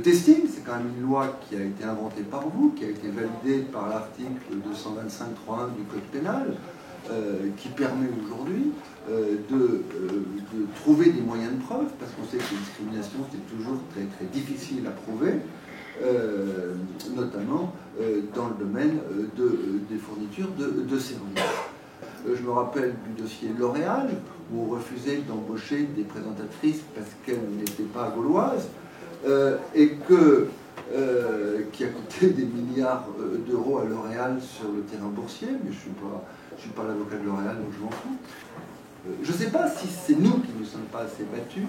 testing, c'est quand même une loi qui a été inventée par vous, qui a été validée par l'article 225.3.1 du Code pénal, qui permet aujourd'hui de trouver des moyens de preuve, parce qu'on sait que les discriminations, c'est toujours très, très difficile à prouver, notamment dans le domaine des fournitures de services. Je me rappelle du dossier L'Oréal, où on refusait d'embaucher des présentatrices parce qu'elles n'étaient pas gauloises, et qui a coûté des milliards d'euros à L'Oréal sur le terrain boursier, mais je ne suis pas l'avocat de L'Oréal, donc je m'en fous. Je ne sais pas si c'est nous qui ne nous sommes pas assez battus,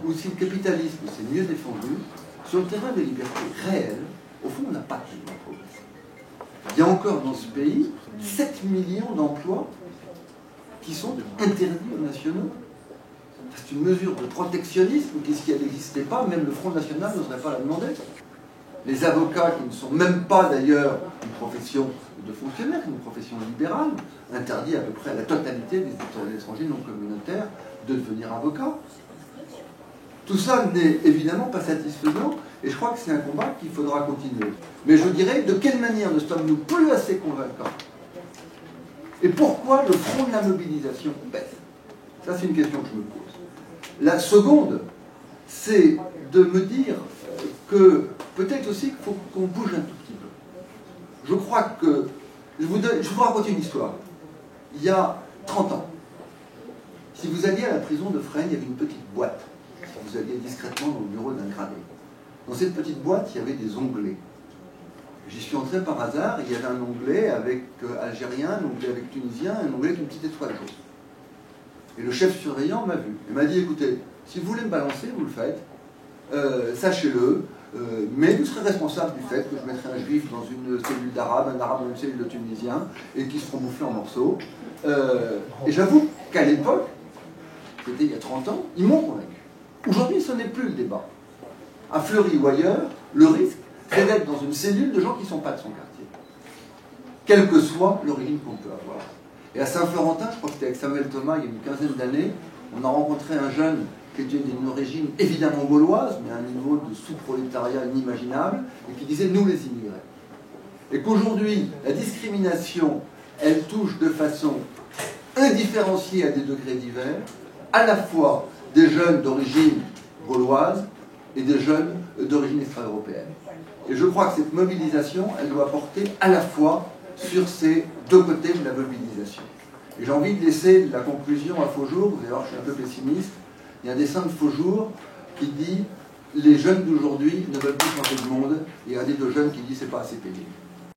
ou si le capitalisme s'est mieux défendu. Sur le terrain des libertés réelles, au fond, on n'a pas tellement progressé. Il y a encore dans ce pays 7 millions d'emplois qui sont interdits aux nationaux. C'est une mesure de protectionnisme qui, si elle n'existait pas, même le Front National n'oserait pas la demander. Les avocats, qui ne sont même pas d'ailleurs une profession de fonctionnaire, une profession libérale, interdit à peu près à la totalité des étrangers non communautaires de devenir avocats. Tout ça n'est évidemment pas satisfaisant, et je crois que c'est un combat qu'il faudra continuer. Mais je dirais, de quelle manière ne sommes-nous plus assez convaincants? Et pourquoi le front de la mobilisation baisse? Ça, c'est une question que je me pose. La seconde, c'est de me dire que peut-être aussi qu'il faut qu'on bouge un tout petit peu. Je crois que... Je vous raconte une histoire. Il y a 30 ans, si vous alliez à la prison de Fresnes, il y avait une petite boîte. Si vous alliez discrètement dans le bureau d'un gradé. Dans cette petite boîte, il y avait des onglets. J'y suis entré par hasard, il y avait un onglet avec algérien, un onglet avec tunisien, un onglet avec une petite étoile jaune. Et le chef surveillant m'a vu. Il m'a dit, écoutez, si vous voulez me balancer, vous le faites, sachez-le, mais vous serez responsable du fait que je mettrai un juif dans une cellule d'arabe, un arabe dans une cellule de tunisien, et qu'ils seront bouffés en morceaux. Et j'avoue qu'à l'époque, c'était il y a 30 ans, ils m'ont convaincu. Aujourd'hui, ce n'est plus le débat. À Fleury ou ailleurs, le risque, c'est d'être dans une cellule de gens qui ne sont pas de son quartier. Quelle que soit l'origine qu'on peut avoir. Et à Saint-Florentin, je crois que c'était avec Samuel Thomas, il y a une quinzaine d'années, on a rencontré un jeune qui était d'une origine évidemment gauloise, mais à un niveau de sous-prolétariat inimaginable, et qui disait « nous les immigrés ». Et qu'aujourd'hui, la discrimination, elle touche de façon indifférenciée à des degrés divers, à la fois des jeunes d'origine gauloise et des jeunes d'origine extra-européenne. Et je crois que cette mobilisation, elle doit porter à la fois sur ces deux côtés de la mobilisation. Et j'ai envie de laisser la conclusion à Faujour. Vous allez voir, je suis un peu pessimiste. Il y a un dessin de Faujour qui dit « Les jeunes d'aujourd'hui ne veulent plus changer le monde », et il y a des deux jeunes qui disent « c'est pas assez pénible ».